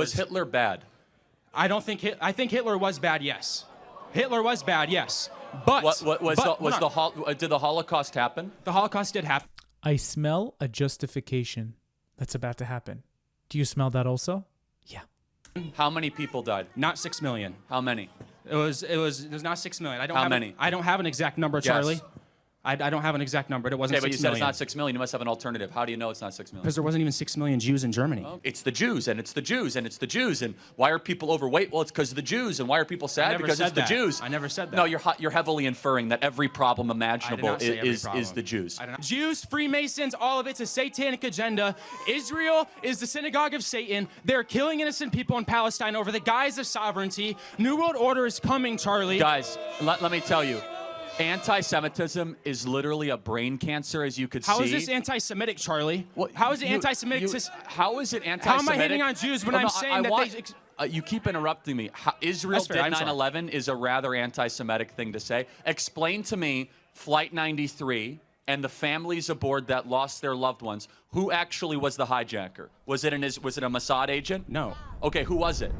Was Hitler bad? I don't think I think Hitler was bad. Yes, Hitler was bad. Yes, but did the Holocaust happen? The Holocaust did happen. I smell a justification that's about to happen. Do you smell that also? Yeah. How many people died? Not 6 million. How many? It was not 6 million. I don't How have many? I don't have an exact number, Charlie. I don't have an exact number. It wasn't 6 million. Okay, but you said it's not 6 million. You must have an alternative. How do you know it's not 6 million? Because there wasn't even 6 million Jews in Germany. Well, it's the Jews, and it's the Jews, and it's the Jews. And why are people overweight? Well, it's because of the Jews. And why are people sad? Because it's the Jews. I never said that. No, you're heavily inferring that every problem imaginable is the Jews. Jews, Freemasons, all of it's a satanic agenda. Israel is the synagogue of Satan. They're killing innocent people in Palestine over the guise of sovereignty. New World Order is coming, Charlie. Guys, let me tell you. Anti-Semitism is literally a brain cancer, as you could see. How is this anti-Semitic, Charlie? Well, how is it anti-Semitic? How is it anti-Semitic? How am I hating on Jews when I'm saying that they... you keep interrupting me. Israel did 9/11 is a rather anti-Semitic thing to say. Explain to me Flight 93 and the families aboard that lost their loved ones. Who actually was the hijacker? Was it a Mossad agent? No. Okay, who was it?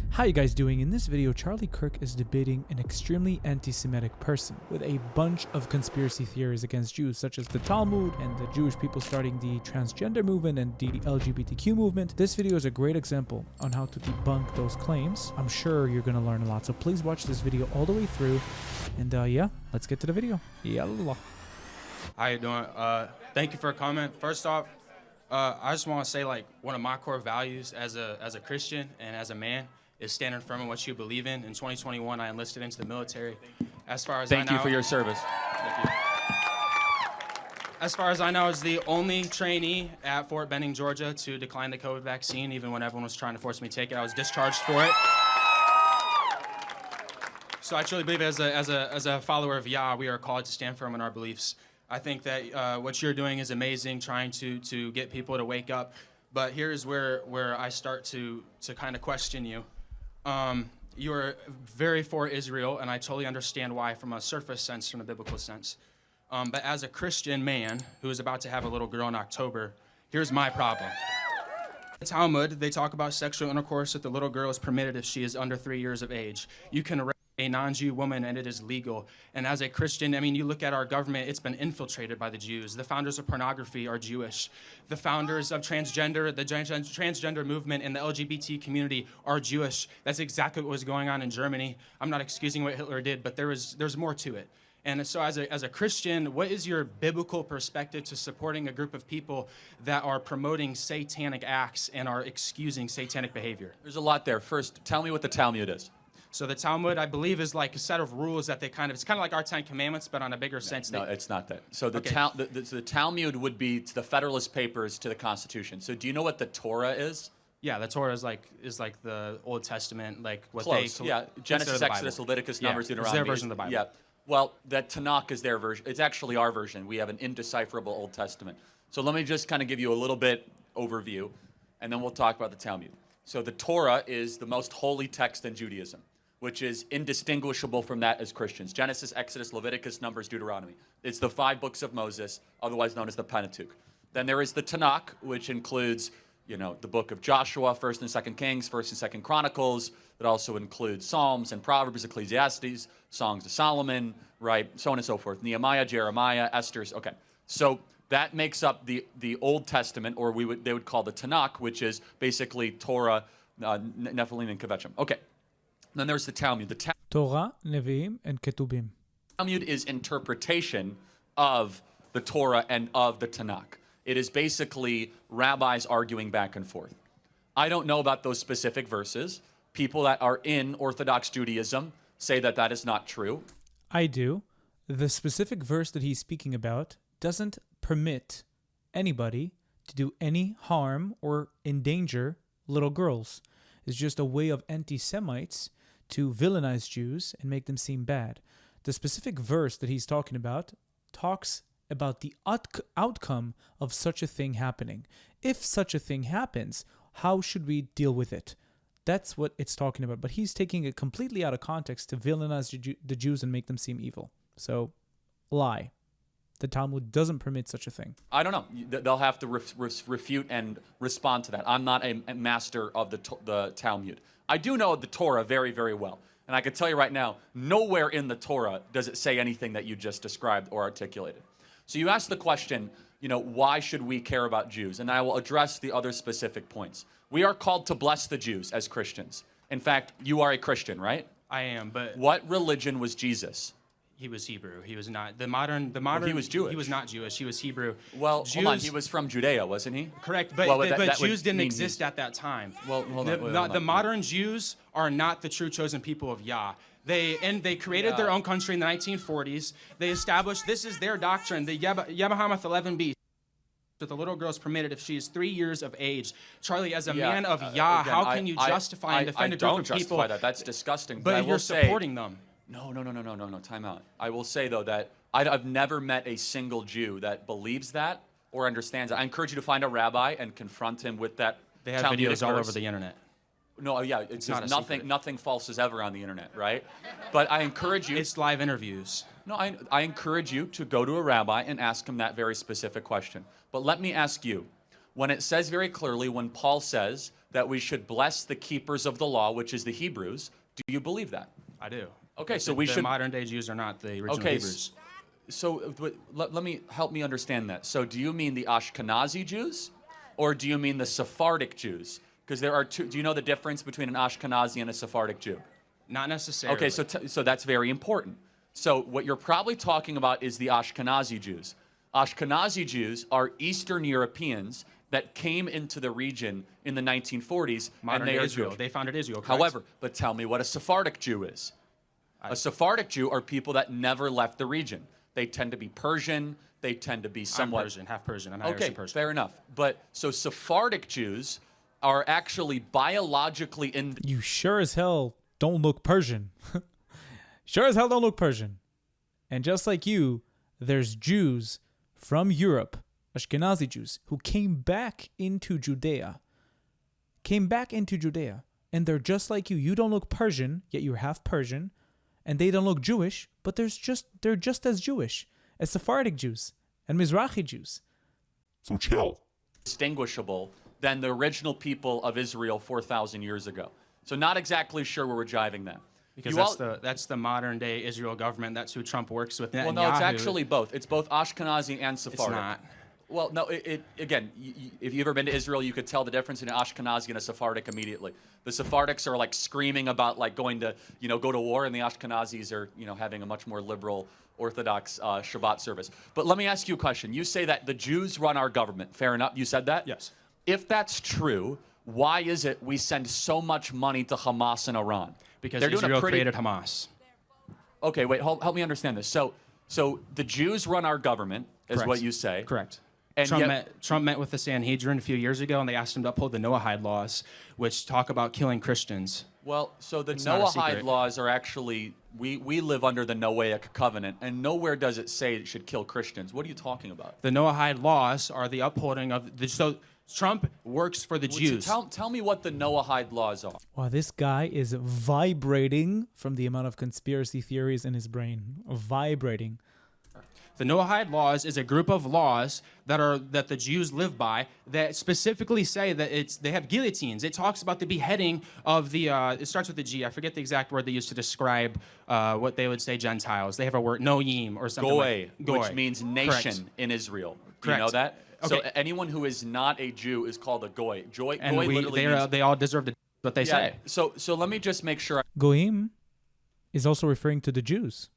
How you guys doing? In this video, Charlie Kirk is debating an extremely anti-Semitic person with a bunch of conspiracy theories against Jews, such as the Talmud and the Jewish people starting the transgender movement and the LGBTQ movement. This video is a great example on how to debunk those claims. I'm sure you're going to learn a lot, so please watch this video all the way through. And yeah, let's get to the video. Yallah. How you doing? Thank you for a comment. First off, I just want to say, like, one of my core values as a Christian and as a man is standing firm in what you believe in. In 2021, I enlisted into the military. As far as Thank you for your service. Thank you. As far as I know, I was the only trainee at Fort Benning, Georgia, to decline the COVID vaccine, even when everyone was trying to force me to take it. I was discharged for it. So I truly believe, as a follower of Yah, we are called to stand firm in our beliefs. I think that what you're doing is amazing, trying to get people to wake up. But here's where I start to kind of question you. You're very for Israel, and I totally understand why from a surface sense, from a biblical sense. But as a Christian man who is about to have a little girl in October, here's my problem. In the Talmud, they talk about sexual intercourse with the little girl is permitted if she is under 3 years of age. You can rape a non-Jew woman, and it is legal. And as a Christian, I mean, you look at our government, it's been infiltrated by the Jews. The founders of pornography are Jewish. The founders of transgender, the transgender movement and the LGBT community are Jewish. That's exactly what was going on in Germany. I'm not excusing what Hitler did, but there's more to it. And so as a Christian, what is your biblical perspective to supporting a group of people that are promoting satanic acts and are excusing satanic behavior? There's a lot there. First, tell me what the Talmud is. So the Talmud, I believe, is like a set of rules that it's kind of like our 10 Commandments, but on a bigger sense. No, it's not that. So the Talmud would be the Federalist Papers to the Constitution. So do you know what the Torah is? Yeah, the Torah is like the Old Testament, like what Close. they Yeah, Genesis, Exodus, Leviticus, Numbers, Deuteronomy. It's their version of the Bible. Yeah. Well, that Tanakh is their version. It's actually our version. We have an indecipherable Old Testament. So let me just kind of give you a little bit overview, and then we'll talk about the Talmud. So the Torah is the most holy text in Judaism, which is indistinguishable from that as Christians. Genesis, Exodus, Leviticus, Numbers, Deuteronomy. It's the 5 books of Moses, otherwise known as the Pentateuch. Then there is the Tanakh, which includes, the book of Joshua, 1st and 2nd Kings, 1st and 2nd Chronicles. It also includes Psalms and Proverbs, Ecclesiastes, Songs of Solomon, right, so on and so forth. Nehemiah, Jeremiah, Esther's. Okay, so that makes up the Old Testament, or they would call the Tanakh, which is basically Torah, Nephilim, and Kvetchim. Okay. Then there's the Talmud. The Torah, Nevi'im, and Ketubim. Talmud is interpretation of the Torah and of the Tanakh. It is basically rabbis arguing back and forth. I don't know about those specific verses. People that are in Orthodox Judaism say that that is not true. I do. The specific verse that he's speaking about doesn't permit anybody to do any harm or endanger little girls. It's just a way of anti-Semites to villainize Jews and make them seem bad. The specific verse that he's talking about talks about the outcome of such a thing happening. If such a thing happens, how should we deal with it? That's what it's talking about. But he's taking it completely out of context to villainize the Jews and make them seem evil. So, lie. The Talmud doesn't permit such a thing. I don't know. They'll have to refute and respond to that. I'm not a master of the Talmud. I do know the Torah very, very well. And I can tell you right now, nowhere in the Torah does it say anything that you just described or articulated. So you asked the question, why should we care about Jews? And I will address the other specific points. We are called to bless the Jews as Christians. In fact, you are a Christian, right? I am, but What religion was Jesus? he was Hebrew. He was not the modern. he was Jewish. He was not Jewish. He was Hebrew. Well, Jews, hold on. He was from Judea, wasn't he? correct, but Well, but that would Jews didn't mean exist at that time. Well, hold on, hold The on. modern Jews are not the true chosen people of Yah. They created their own country in the 1940s. They established, this is their doctrine, the Yebahamath 11b, that the little girl is permitted if she is 3 years of age. Charlie, as a man of Yah, again, how can you justify and defend a group of people? I don't justify that. That's disgusting. I But will you're say, supporting them. No, time out. I will say, though, that I've never met a single Jew that believes that or understands that. I encourage you to find a rabbi and confront him with that. They have Talmudic videos all verse. over the internet. No, yeah, it's not just a nothing. secret. Nothing false is ever on the internet, right? But I encourage you. It's live interviews. No, I encourage you to go to a rabbi and ask him that very specific question. But let me ask you, when it says very clearly, when Paul says that we should bless the keepers of the law, which is the Hebrews, do you believe that? I do. Okay, But so the, we the should. modern day Jews are not the original Okay, Hebrews. So let me help me understand that. So do you mean the Ashkenazi Jews, or do you mean the Sephardic Jews? Because there are two. Do you know the difference between an Ashkenazi and a Sephardic Jew? Not necessarily. Okay, so that's very important. So what you're probably talking about is the Ashkenazi Jews. Ashkenazi Jews are Eastern Europeans that came into the region in the 1940s, modern and they day are Israel. Jewish. They founded Israel. Correct? However, but tell me what a Sephardic Jew is. A Sephardic Jew are people that never left the region. They tend to be Persian. They tend to be somewhat. I'm Persian, half Persian. I'm Irish Okay, and Persian. fair enough. But so Sephardic Jews are actually biologically in. You sure as hell don't look Persian. Sure as hell don't look Persian. And just like you, there's Jews from Europe, Ashkenazi Jews, who came back into Judea. And they're just like you. You don't look Persian, yet you're half Persian. And they don't look Jewish, but they're just as Jewish as Sephardic Jews and Mizrahi Jews. So chill. Distinguishable than the original people of Israel 4,000 years ago. So not exactly sure where we're driving that. Because You that's the modern day Israel government. That's who Trump works with. Well, no, it's Netanyahu. actually both. It's both Ashkenazi and It's Sephardic. not. Well, no, again, if you've ever been to Israel, you could tell the difference in an Ashkenazi and a Sephardic immediately. The Sephardics are like screaming about like going to, go to war, and the Ashkenazis are, having a much more liberal, Orthodox Shabbat service. But let me ask you a question. You say that the Jews run our government. Fair enough. You said that? Yes. If that's true, why is it we send so much money to Hamas and Iran? Because They're doing a Israel pretty- created Hamas. Okay, wait, help me understand this. So the Jews run our government, is Correct. what you say. Correct. And Trump met with the Sanhedrin a few years ago, and they asked him to uphold the Noahide Laws, which talk about killing Christians. Well, so the not a Noahide secret. laws are actually, we live under the Noahic covenant, and nowhere does it say it should kill Christians. What are you talking about? The Noahide Laws are the upholding of the. So Trump works for the Jews. Tell me what the Noahide laws are. Wow, this guy is vibrating from the amount of conspiracy theories in his brain. Vibrating. The Noahide Laws is a group of laws that the Jews live by that specifically say that they have guillotines. It talks about the beheading of the. It starts with the G. I forget the exact word they use to describe what they would say Gentiles. They have a word Noyim or something. Goy, Goy, which means nation Correct. in Israel. Do Correct. you know that? So Okay. anyone who is not a Jew is called a Goy. And Goy literally means, they all deserve to what they say. So let me just make sure. Goyim is also referring to the Jews.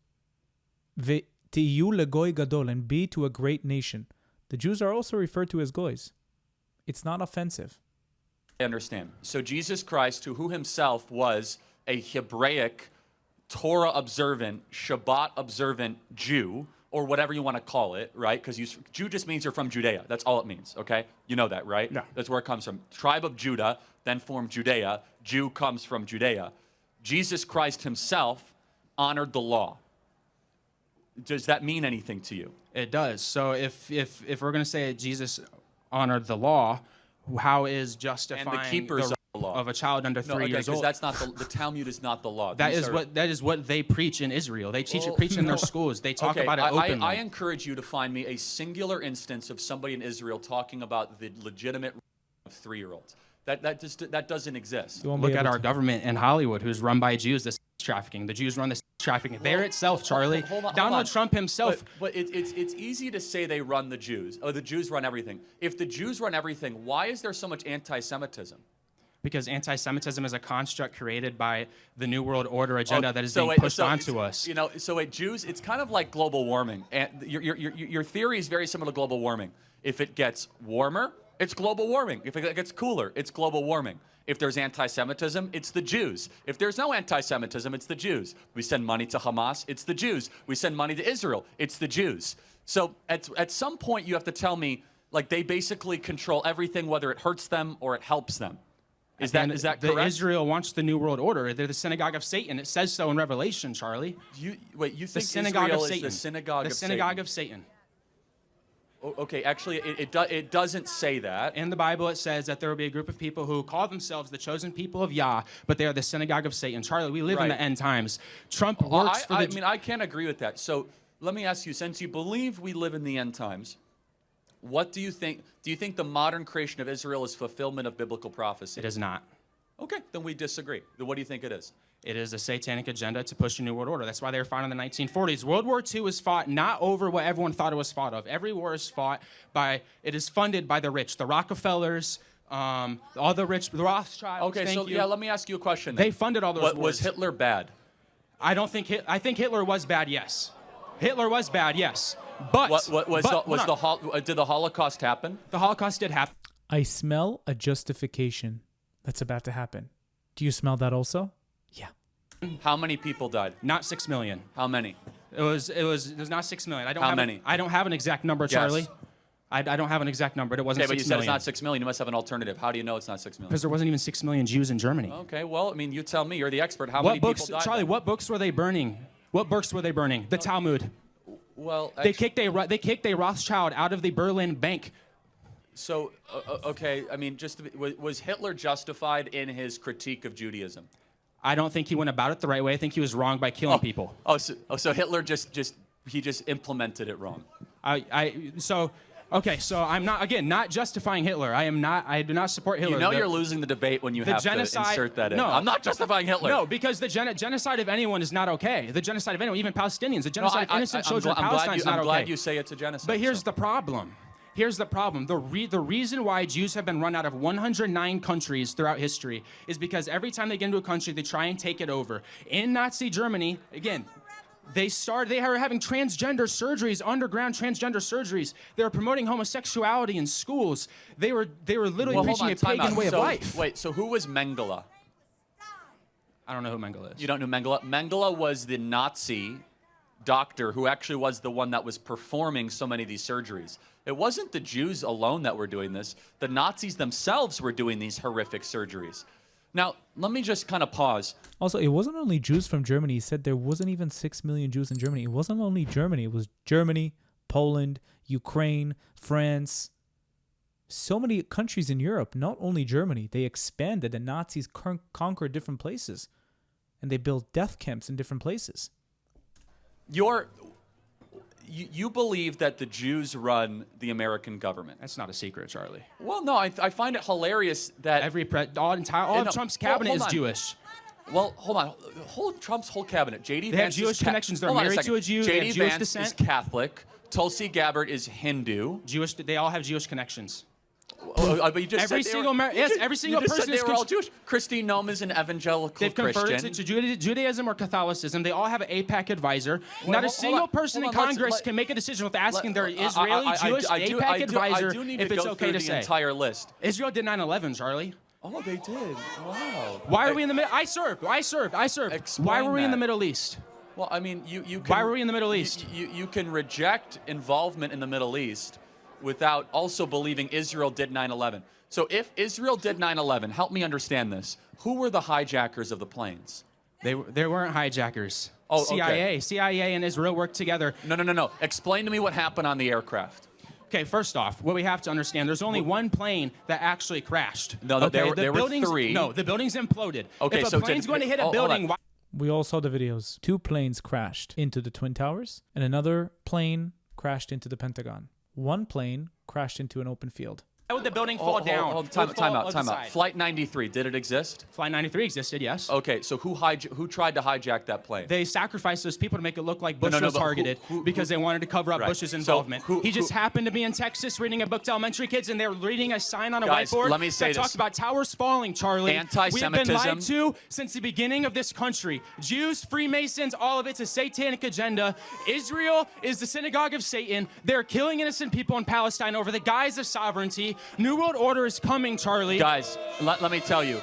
Ve'tiyu legoy gadol, and be to a great nation. The Jews are also referred to as goys. It's not offensive. I understand. So Jesus Christ, who himself was a Hebraic, Torah observant, Shabbat observant Jew, or whatever you want to call it, right? Because Jew just means you're from Judea. That's all it means, okay? You know that, right? Yeah. That's where it comes from. Tribe of Judah, then formed Judea. Jew comes from Judea. Jesus Christ himself honored the law. Does that mean anything to you? It does. So if we're going to say Jesus honored the law, how is justifying And the keepers of the law. of a child under 3 years because old. that's not the Talmud is not the law. That is what they preach in Israel. They preach in their schools. They talk about it openly. I encourage you to find me a singular instance of somebody in Israel talking about the legitimate of 3-year-olds. That doesn't exist. Look at our government in Hollywood, who's run by Jews. This trafficking. The Jews run this trafficking. There itself, Charlie. Donald Trump himself. But it's easy to say they run the Jews. Oh, the Jews run everything. If the Jews run everything, why is there so much anti-Semitism? Because anti-Semitism is a construct created by the New World Order agenda that is being pushed onto us. Jews, it's kind of like global warming. And your theory is very similar to global warming. If it gets warmer, it's global warming. If it gets cooler, it's global warming. If there's anti-Semitism, it's the Jews. If there's no anti-Semitism, it's the Jews. We send money to Hamas, it's the Jews. We send money to Israel, it's the Jews. So at some point, you have to tell me, like, they basically control everything, whether it hurts them or it helps them. Is that correct? Israel wants the New World Order. They're the synagogue of Satan. It says so in Revelation, Charlie. You think the synagogue Israel of Satan. is the synagogue of Satan? The synagogue of Satan. Okay, actually, it doesn't say that. In the Bible, it says that there will be a group of people who call themselves the chosen people of Yah, but they are the synagogue of Satan. Charlie, we live in the end times. Trump works for the... I mean, I can't agree with that. So let me ask you, since you believe we live in the end times, what do you think? Do you think the modern creation of Israel is fulfillment of biblical prophecy? It is not. Okay, then we disagree. Then what do you think it is? It is a satanic agenda to push a new world order. That's why they were fought in the 1940s. World War II was fought not over what everyone thought it was fought of. Every war is fought by, it is funded by the rich, the Rockefellers, all the rich, the Rothschilds. Okay, so let me ask you a question. They funded all those wars. Was Hitler bad? I think Hitler was bad, yes. Hitler was bad, yes. But did the Holocaust happen? The Holocaust did happen. I smell a justification that's about to happen. Do you smell that also? Yeah. How many people died? Not 6 million. How many? It was not 6 million. How many? I don't have an exact number, Charlie. Yes. I don't have an exact number. It wasn't 6 million. Okay, but you said it's not 6 million. You must have an alternative. How do you know it's not 6 million? Because there wasn't even 6 million Jews in Germany. Okay, well, I mean, you tell me. You're the expert. How many people died? Charlie, what books were they burning? What books were they burning? The Talmud. Well, they kicked a Rothschild out of the Berlin bank. So, okay, I mean, was Hitler justified in his critique of Judaism? I don't think he went about it the right way. I think he was wrong by killing people. So Hitler just implemented it wrong. So I'm not justifying Hitler. I do not support Hitler. You know you're losing the debate when you have to insert that in. No, I'm not justifying Hitler. No, because the genocide of anyone is not okay. The genocide of anyone, even Palestinians, the genocide of innocent children of Palestine is not okay. I'm glad you say it's a genocide. But here's the problem. Here's the problem. The reason why Jews have been run out of 109 countries throughout history is because every time they get into a country, they try and take it over. In Nazi Germany, again, they are having transgender surgeries, underground transgender surgeries. They were promoting homosexuality in schools. They were literally preaching a pagan way of life. Wait, so who was Mengele? I don't know who Mengele is. You don't know Mengele? Mengele was the Nazi doctor who actually was the one that was performing so many of these surgeries. It wasn't the Jews alone that were doing this. The Nazis themselves were doing these horrific surgeries. Now, let me just kind of pause. Also, it wasn't only Jews from Germany. He said there wasn't even 6 million Jews in Germany. It wasn't only Germany. It was Germany, Poland, Ukraine, France. So many countries in Europe, not only Germany. They expanded. The Nazis conquered different places. And they built death camps in different places. You believe that the Jews run the American government. That's not a secret, Charlie. Well, no, I find it hilarious that all of Trump's cabinet is Jewish. Well, hold on. Trump's whole cabinet. J.D. They have Jewish connections. They're married to a Jew. J.D. Vance is Catholic. Tulsi Gabbard is Hindu. Jewish. They all have Jewish connections. But you just every single person they were all Jewish. Christine Nome is an evangelical Christian. They've converted to Judaism or Catholicism. They all have an AIPAC advisor. Not a single person in Congress can make a decision without asking their Israeli Jewish AIPAC advisor if it's okay to say. The entire list. Israel did 9/11, Charlie. Oh, they did. Wow. Why are we in the middle? I served. Why were we in the Middle East? Well, I mean, you can. Why were we in the Middle East? You can reject involvement in the Middle East without also believing Israel did 9/11. So if Israel did 9/11, help me understand this. Who were the hijackers of the planes? They weren't hijackers. Oh, CIA. okay. CIA and Israel worked together. No. Explain to me what happened on the aircraft. Okay, first off, what we have to understand, there's only one plane that actually crashed. No, okay? there were three. No, the building's imploded. Okay, if a plane's going to hit a building, why? We all saw the videos. 2 planes crashed into the Twin Towers, and another plane crashed into the Pentagon. 1 plane crashed into an open field. Why would the building fall down? Time out. Flight 93, did it exist? Flight 93 existed, yes. Okay, so who tried to hijack that plane? They sacrificed those people to make it look like Bush was but targeted because they wanted to cover up Right. Bush's So involvement. who- he just happened to be in Texas reading a book to elementary kids, and they're reading a sign on a Guys, whiteboard let me say that talks this. about towers falling, Charlie. We have been Anti-Semitism. lied to since the beginning of this country. Jews, Freemasons, all of it's a satanic agenda. Israel is the synagogue of Satan. They're killing innocent people in Palestine over the guise of sovereignty. New World Order is coming, Charlie. Guys, let me tell you,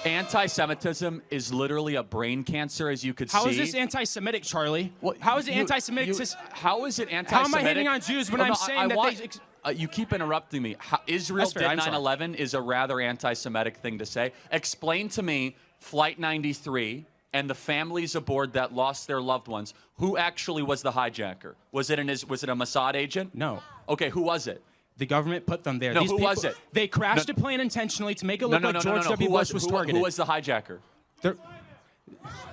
anti-Semitism is literally a brain cancer, as you could see. How is this anti-Semitic, Charlie? Well, How is it anti-Semitic? How is it anti-Semitic? How am I hating on Jews when I'm saying that they... you keep interrupting me. Israel That's fair, did I'm sorry. 9/11 is a rather anti-Semitic thing to say. Explain to me Flight 93 and the families aboard that lost their loved ones. Who actually was the hijacker? Was it a Mossad agent? No. Okay, who was it? The government put them there. No, These who people, was it? They crashed a plane intentionally to make it No, look no, like no, George no. W. Bush was targeted. Who was the hijacker? They're-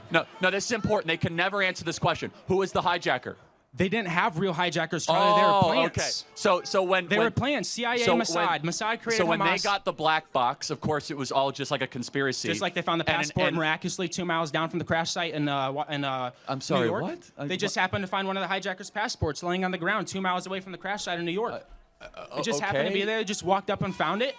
No, this is important. They can never answer this question. Who was the hijacker? They didn't have real hijackers, Charlie. They were plants. Okay. So when They were plants. CIA, Mossad. Mossad created So when they Hamas. got the black box, of course, it was all just like a conspiracy. Just like they found the passport miraculously 2 miles down from the crash site in I'm sorry, New York. what? They just happened to find one of the hijackers' passports laying on the ground 2 miles away from the crash site in New York. It just happened to be there. They just walked up and found it.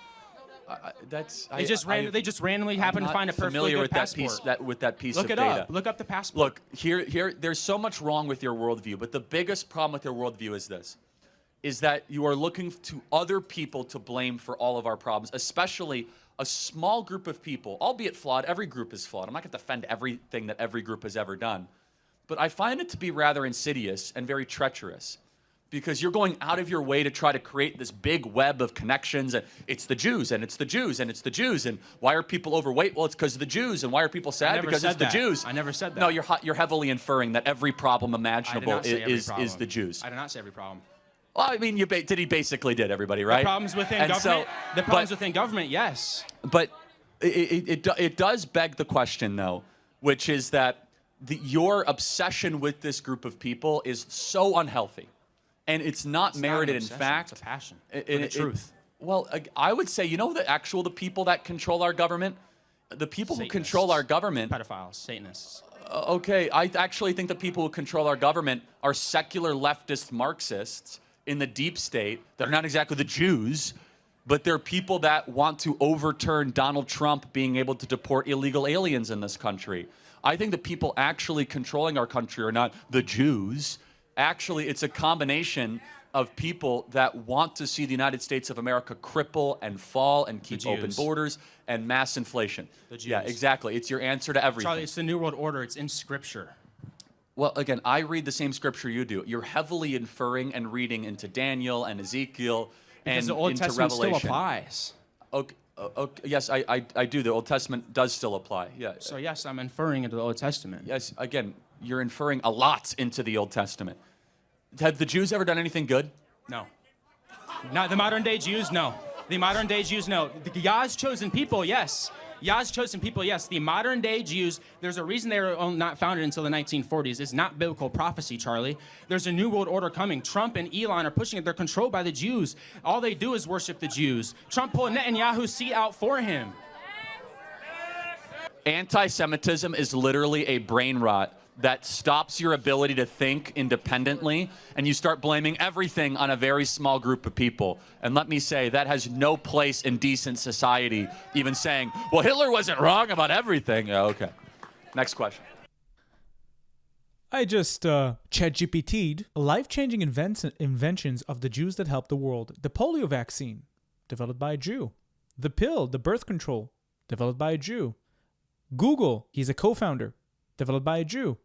They just randomly happened to find a perfectly good passport. With that piece Look of it data. up. Look up the passport. Look, here, there's so much wrong with your worldview, but the biggest problem with your worldview is this, is that you are looking to other people to blame for all of our problems, especially a small group of people, albeit flawed. Every group is flawed. I'm not going to defend everything that every group has ever done, but I find it to be rather insidious and very treacherous, because you're going out of your way to try to create this big web of connections, and it's the Jews, and it's the Jews, and it's the Jews, and why are people overweight? Well, it's because of the Jews, and why are people sad? Because it's the Jews. I never said that. No, you're heavily inferring that every problem imaginable is the Jews. I did not say every problem. Well, I mean, he basically did, everybody, right? The problems within And government. so- The problems within government, yes. But it does beg the question, though, which is that your obsession with this group of people is so unhealthy. And it's not merited, in fact. It's a passion for the truth. Well, I would say, the people that control our government, the people who control our government. Pedophiles, Satanists. Okay, I actually think the people who control our government are secular leftist Marxists in the deep state. They're not exactly the Jews, but they're people that want to overturn Donald Trump being able to deport illegal aliens in this country. I think the people actually controlling our country are not the Jews. Actually, it's a combination of people that want to see the United States of America cripple and fall and keep open borders and mass inflation. The Jews. Yeah, exactly. It's your answer to everything. Charlie, it's the New World Order. It's in Scripture. Well, again, I read the same scripture you do. You're heavily inferring and reading into Daniel and Ezekiel Because and the Old into Testament Revelation. still applies. Okay, yes, I do. The Old Testament does still apply. Yeah. So yes, I'm inferring into the Old Testament. Yes, again, you're inferring a lot into the Old Testament. Have the Jews ever done anything good? No. Not the modern day Jews, no. The modern day Jews, no. The Yah's chosen people, yes. Yah's chosen people, yes. The modern day Jews, there's a reason they were not founded until the 1940s. It's not biblical prophecy, Charlie. There's a new world order coming. Trump and Elon are pushing it. They're controlled by the Jews. All they do is worship the Jews. Trump pulled Netanyahu's seat out for him. Anti-Semitism is literally a brain rot that stops your ability to think independently, and you start blaming everything on a very small group of people. And let me say, that has no place in decent society, even saying, well, Hitler wasn't wrong about everything. Yeah, okay. Next question. I just ChatGPT'd life-changing inventions of the Jews that helped the world. The polio vaccine, developed by a Jew. The pill, the birth control, developed by a Jew. Google, he's a co-founder, developed by a Jew.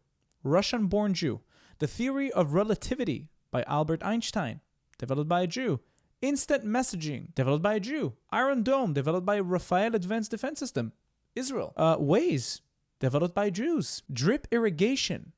Russian-born Jew. The theory of relativity by Albert Einstein, developed by a Jew. Instant messaging, developed by a Jew. Iron Dome, developed by Rafael Advanced Defense System, Israel. Waze, developed by Jews. Drip irrigation,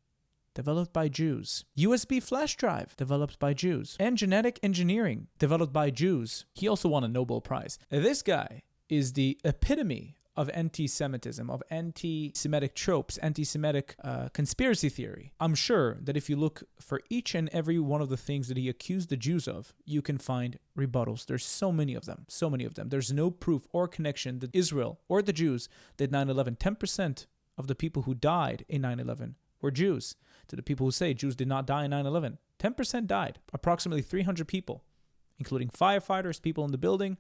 developed by Jews. USB flash drive, developed by Jews. And genetic engineering, developed by Jews. He also won a Nobel Prize. This guy is the epitome of anti-Semitism, of anti-Semitic tropes, anti-Semitic conspiracy theory. I'm sure that if you look for each and every one of the things that he accused the Jews of, you can find rebuttals. There's so many of them, so many of them. There's no proof or connection that Israel or the Jews did 9/11. 10% of the people who died in 9/11 were Jews. To the people who say Jews did not die in 9/11, 10% died. Approximately 300 people, including firefighters, people in the building,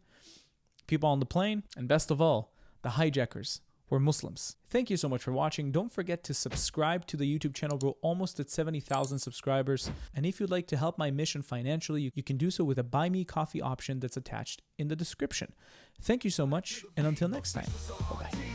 people on the plane, and best of all, the hijackers were Muslims. Thank you so much for watching. Don't forget to subscribe to the YouTube channel. We're almost at 70,000 subscribers. And if you'd like to help my mission financially, you can do so with a Buy Me Coffee option that's attached in the description. Thank you so much, and until next time, bye-bye.